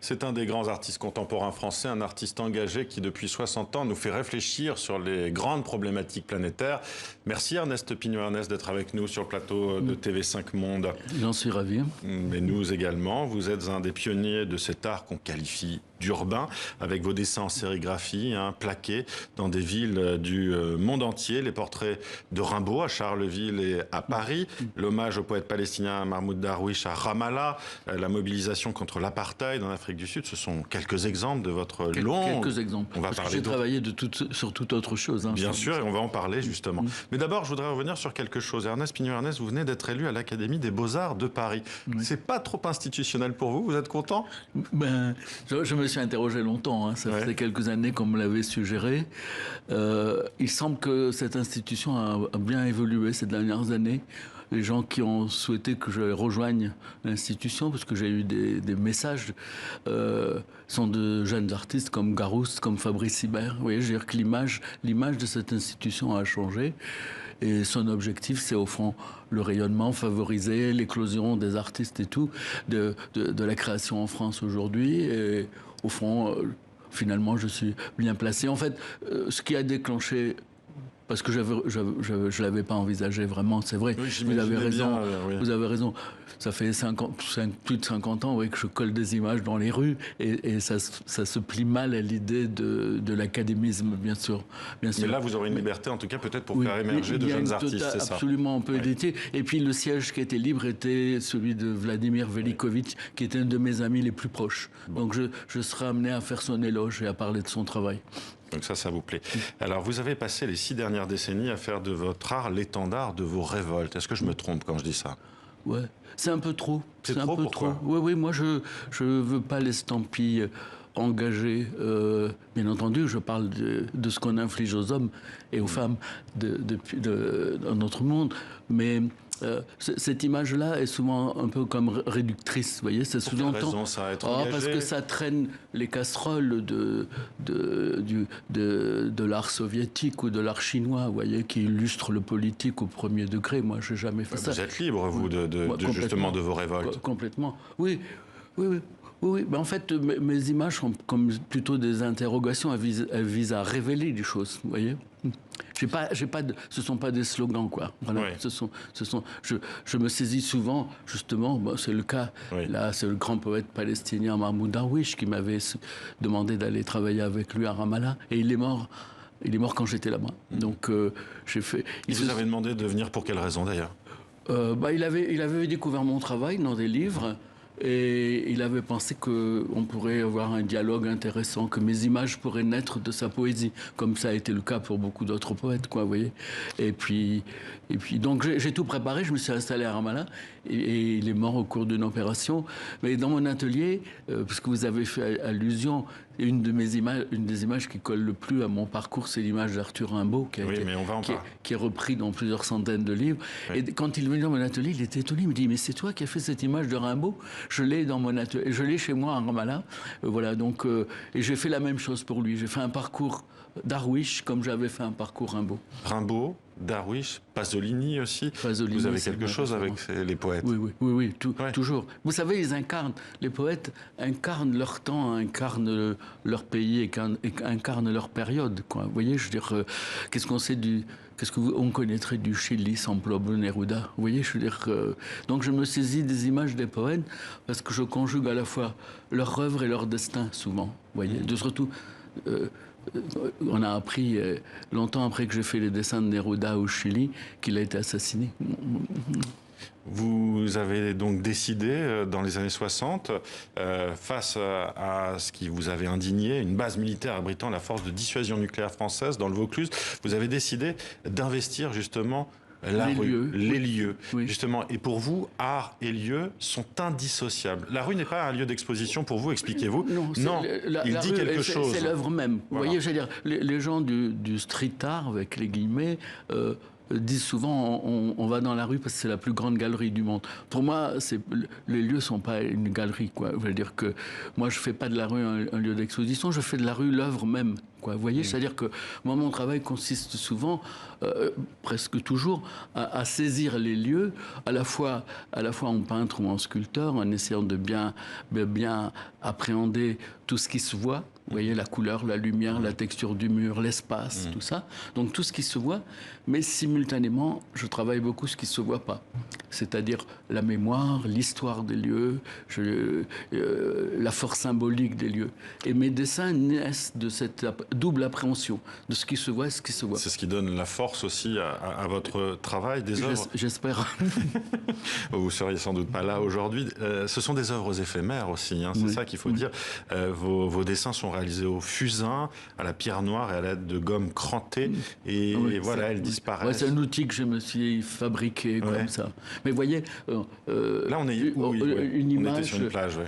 C'est un des grands artistes contemporains français, un artiste engagé qui, depuis 60 ans, nous fait réfléchir sur les grandes problématiques planétaires. Merci Ernest Pignot-Ernest d'être avec nous sur le plateau de TV5 Monde. J'en suis ravi. Mais nous également. Vous êtes un des pionniers de cet art qu'on qualifie d'urbain, avec vos dessins en sérigraphie, plaqués dans des villes du monde entier. Les portraits de Rimbaud à Charleville et à Paris, l'hommage au poète palestinien Mahmoud Darwish à Ramallah, la mobilisation contre l'apartheid en Afrique du Sud. Ce sont quelques exemples de votre long... Quelques exemples. On va Parce parler que j'ai travaillé sur toute autre chose. Bien sûr, et on va en parler justement. Mais d'abord, je voudrais revenir sur quelque chose. Ernest Pignot-Ernest, vous venez d'être élu à l'Académie des Beaux-Arts de Paris. C'est pas trop institutionnel pour vous? Vous êtes content? Je me suis interrogé longtemps. Ça faisait quelques années qu'on me l'avait suggéré. Il semble que cette institution a bien évolué ces dernières années. Les gens qui ont souhaité que je rejoigne l'institution, parce que j'ai eu des messages, sont de jeunes artistes comme Garouste, comme Fabrice Hibert. Vous voyez, je veux dire que l'image de cette institution a changé. Et son objectif, c'est au fond le rayonnement, favoriser l'éclosion des artistes et tout, de la création en France aujourd'hui. Et au fond, finalement, je suis bien placé. En fait, ce qui a déclenché... Parce que je l'avais pas envisagé vraiment, c'est vrai. Oui, vous avez raison. Bien, oui. Vous avez raison. Ça fait plus de 50 ans que je colle des images dans les rues et ça se plie mal à l'idée de l'académisme, bien sûr. Mais là, vous aurez une liberté, en tout cas, peut-être pour faire émerger de jeunes artistes, c'est ça? Absolument, on peut éditer. Et puis le siège qui était libre était celui de Vladimir Velikovitch, qui était un de mes amis les plus proches. Donc je serai amené à faire son éloge et à parler de son travail. Donc ça vous plaît. Alors, vous avez passé les 6 dernières décennies à faire de votre art l'étendard de vos révoltes. Est-ce que je me trompe quand je dis ça? Ouais, c'est un peu trop. C'est un peu trop. Oui, moi je veux pas l'estampille engagée. Bien entendu, je parle de ce qu'on inflige aux hommes et aux femmes dans notre monde, mais cette image-là est souvent un peu comme réductrice, vous voyez, c'est sous-entend. Pour quelle raison ça, être engagé? Parce que ça traîne les casseroles de l'art soviétique ou de l'art chinois, vous voyez, qui illustre le politique au premier degré. Moi, j'ai jamais fait ça. Vous êtes libre, vous, justement de vos révoltes? Complètement, oui. Ben en fait, mes images sont comme plutôt des interrogations. Elles visent à révéler des choses, vous voyez. Ce sont pas des slogans, quoi. Voilà. Oui. Je me saisis souvent, justement, c'est le cas. Oui. Là, c'est le grand poète palestinien Mahmoud Darwish qui m'avait demandé d'aller travailler avec lui à Ramallah, et il est mort. Il est mort quand j'étais là-bas. Donc, j'ai fait. Il vous avait demandé de venir pour quelle raison, d'ailleurs? Il avait découvert mon travail dans des livres. Et il avait pensé qu'on pourrait avoir un dialogue intéressant, que mes images pourraient naître de sa poésie, comme ça a été le cas pour beaucoup d'autres poètes, quoi, vous voyez. Et puis donc j'ai tout préparé, je me suis installé à Ramallah, et il est mort au cours d'une opération. Mais dans mon atelier, parce que vous avez fait allusion, une des images qui colle le plus à mon parcours, c'est l'image d'Arthur Rimbaud, qui est repris dans plusieurs centaines de livres. Oui. Et quand il est venu dans mon atelier, il était étonné, il me dit « Mais c'est toi qui as fait cette image de Rimbaud ?» Je l'ai dans mon atelier, je l'ai chez moi à Ramallah. Voilà, donc, et j'ai fait la même chose pour lui. J'ai fait un parcours Darwish comme j'avais fait un parcours Rimbaud. Rimbaud, Darwish, Pasolini aussi. Pasolini, vous avez quelque chose avec les poètes? Oui, toujours. Vous savez, les poètes incarnent leur temps, incarnent leur pays, incarnent leur période, quoi. Vous voyez, je veux dire, qu'est-ce qu'on connaîtrait du Chili sans Pablo Neruda? Vous voyez, je veux dire, donc je me saisis des images des poètes parce que je conjugue à la fois leur œuvre et leur destin, souvent. Vous voyez, surtout. On a appris longtemps après que j'ai fait les dessins de Neruda au Chili qu'il a été assassiné. Vous avez donc décidé, dans les années 60, face à ce qui vous avait indigné, une base militaire abritant la force de dissuasion nucléaire française dans le Vaucluse, vous avez décidé d'investir justement les lieux. Oui. Justement. Et pour vous, art et lieu sont indissociables. La rue n'est pas un lieu d'exposition pour vous, expliquez-vous. Non, il dit quelque chose. C'est l'œuvre même. Vous voyez, je veux dire, les gens du street art, avec les guillemets, disent souvent on va dans la rue parce que c'est la plus grande galerie du monde. Pour moi, les lieux ne sont pas une galerie, quoi. Je veux dire que moi, je ne fais pas de la rue un lieu d'exposition, je fais de la rue l'œuvre même. Quoi, vous voyez, c'est-à-dire que moi, mon travail consiste souvent, presque toujours, à saisir les lieux, à la fois en peintre ou en sculpteur, en essayant de bien appréhender tout ce qui se voit. Vous voyez, la couleur, la lumière, la texture du mur, l'espace, tout ça. Donc tout ce qui se voit, mais simultanément, je travaille beaucoup ce qui ne se voit pas. C'est-à-dire la mémoire, l'histoire des lieux, la force symbolique des lieux. Et mes dessins naissent de cette double appréhension, de ce qui se voit et ce qui se voit. C'est ce qui donne la force aussi à votre travail, des œuvres. J'espère. Vous ne seriez sans doute pas là aujourd'hui. Ce sont des œuvres éphémères aussi, hein, c'est ça qu'il faut dire. Vos dessins sont réalisés au fusain, à la pierre noire et à l'aide de gomme crantée. Et voilà, elles disparaissent. Ouais, c'est un outil que je me suis fabriqué comme ça. Mais vous voyez, là on est une image. On était sur une plage.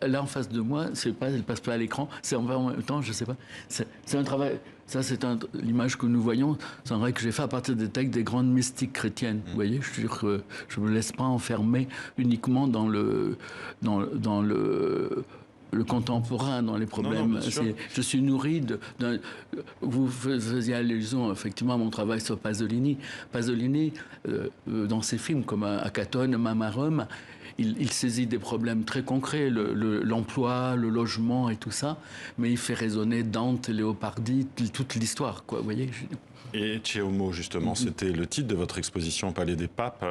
Là en face de moi, elle passe pas à l'écran. C'est en même temps, je sais pas. C'est un travail. Ça, c'est l'image que nous voyons. C'est vrai que j'ai fait à partir des textes des grandes mystiques chrétiennes. Vous voyez, je ne me laisse pas enfermer uniquement dans le contemporain, dans les problèmes. Je suis nourri vous faisiez allusion effectivement à mon travail sur Pasolini. Pasolini, dans ses films comme Acatone, Mamarum, il saisit des problèmes très concrets, l'emploi, le logement et tout ça, mais il fait résonner Dante, Léopardi, toute l'histoire, quoi, vous voyez. Et Ceomo, justement, c'était le titre de votre exposition au Palais des Papes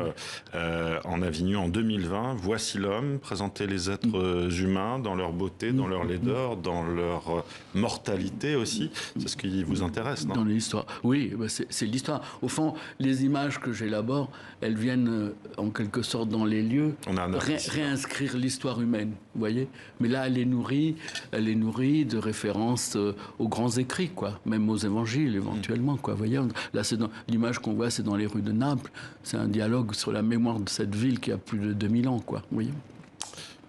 en Avignon en 2020. Voici l'homme, présenter les êtres humains dans leur beauté, dans leur laideur, dans leur mortalité aussi. C'est ce qui vous intéresse, non? Dans l'histoire. Oui, c'est l'histoire. Au fond, les images que j'élabore, elles viennent en quelque sorte dans les lieux réinscrire l'histoire humaine, vous voyez. Mais là, elle est nourrie de références aux grands écrits, quoi, même aux évangiles éventuellement, quoi. Vous voyez, là, l'image qu'on voit, c'est dans les rues de Naples. C'est un dialogue sur la mémoire de cette ville qui a plus de 2000 ans, quoi. Vous voyez.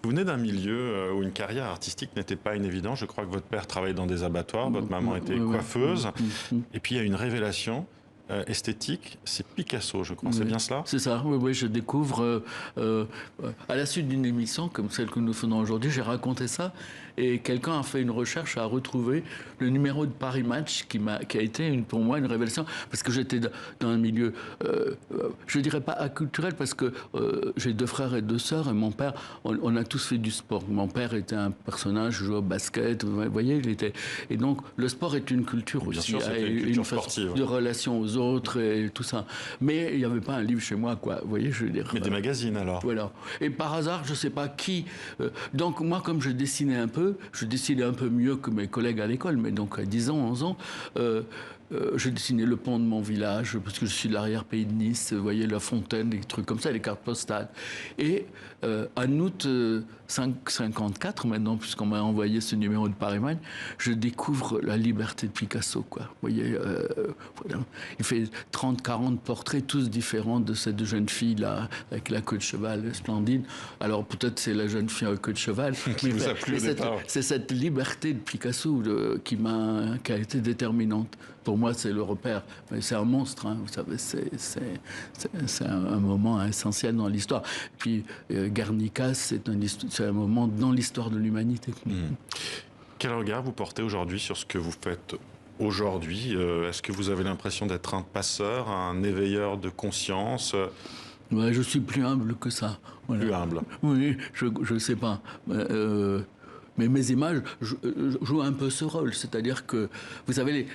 Vous venez d'un milieu où une carrière artistique n'était pas une évidence. Je crois que votre père travaillait dans des abattoirs, votre maman était coiffeuse. Et puis, il y a une révélation esthétique, c'est Picasso, je crois. C'est bien cela? C'est ça, oui, je découvre, à la suite d'une émission comme celle que nous faisons aujourd'hui, j'ai raconté ça, et quelqu'un a fait une recherche, a retrouvé le numéro de Paris Match qui a été pour moi une révélation, parce que j'étais dans un milieu, je ne dirais pas acculturel, parce que j'ai 2 frères et 2 sœurs, et mon père, on a tous fait du sport. Mon père était un personnage, jouait au basket, vous voyez, et donc le sport est une culture aussi, bien sûr, une culture sportive, de relation aux autres et tout ça. Mais il n'y avait pas un livre chez moi, quoi. Vous voyez, je veux dire. Mais des magazines, alors. Voilà. Et par hasard, je ne sais pas qui. Donc, moi, comme je dessinais un peu mieux que mes collègues à l'école, mais donc à 10 ans, 11 ans, je dessinais le pont de mon village, parce que je suis de l'arrière-pays de Nice, vous voyez, la fontaine, des trucs comme ça, les cartes postales. Et en août 54, maintenant, puisqu'on m'a envoyé ce numéro de Paris Match, je découvre la liberté de Picasso, quoi. Vous voyez, voilà. Il fait 30-40 portraits, tous différents de cette jeune fille-là, avec la queue de cheval splendide. Alors, peut-être c'est la jeune fille avec queue de cheval, mais c'est cette liberté de Picasso qui a été déterminante. Pour moi, c'est le repère. C'est un monstre, hein, vous savez, c'est un moment essentiel dans l'histoire. Puis Guernica, c'est un moment dans l'histoire de l'humanité. Quel regard vous portez aujourd'hui sur ce que vous faites aujourd'hui? Est-ce que vous avez l'impression d'être un passeur, un éveilleur de conscience? Ouais, je suis plus humble que ça. Voilà. Plus humble? Oui, je ne sais pas. Mais mes images jouent un peu ce rôle. C'est-à-dire que, vous savez,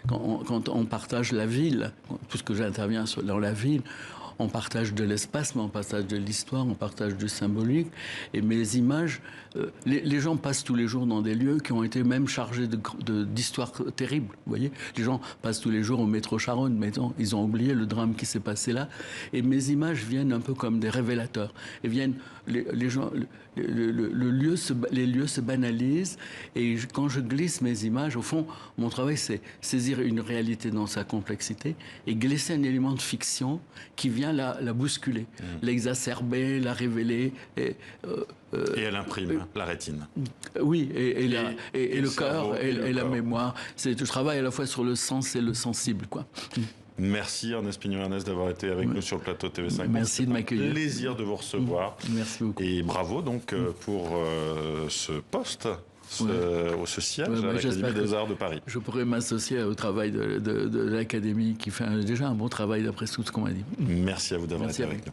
quand on partage la ville, puisque j'interviens dans la ville, on partage de l'espace, mais on partage de l'histoire, on partage du symbolique. Et mes images, les gens passent tous les jours dans des lieux qui ont été même chargés d'histoires terribles. Vous voyez, les gens passent tous les jours au métro Charonne, mais non, ils ont oublié le drame qui s'est passé là. Et mes images viennent un peu comme des révélateurs. Et viennent, les gens, les lieux se banalisent. Et quand je glisse mes images, au fond, mon travail, c'est saisir une réalité dans sa complexité et glisser un élément de fiction qui vient la bousculer, l'exacerber, la révéler. Et elle imprime la rétine. Oui, et le cœur cerveau, et la mémoire. Je travaille à la fois sur le sens et le sensible, quoi. Merci Ernest Pignon-Ernest d'avoir été avec nous sur le plateau TV5. Merci de m'accueillir. Plaisir de vous recevoir. Merci beaucoup. Et bravo donc pour ce poste, ce siège à l'Académie des Arts de Paris. Je pourrais m'associer au travail de l'Académie qui fait déjà un bon travail d'après tout ce qu'on m'a dit. Merci à vous d'avoir été avec nous.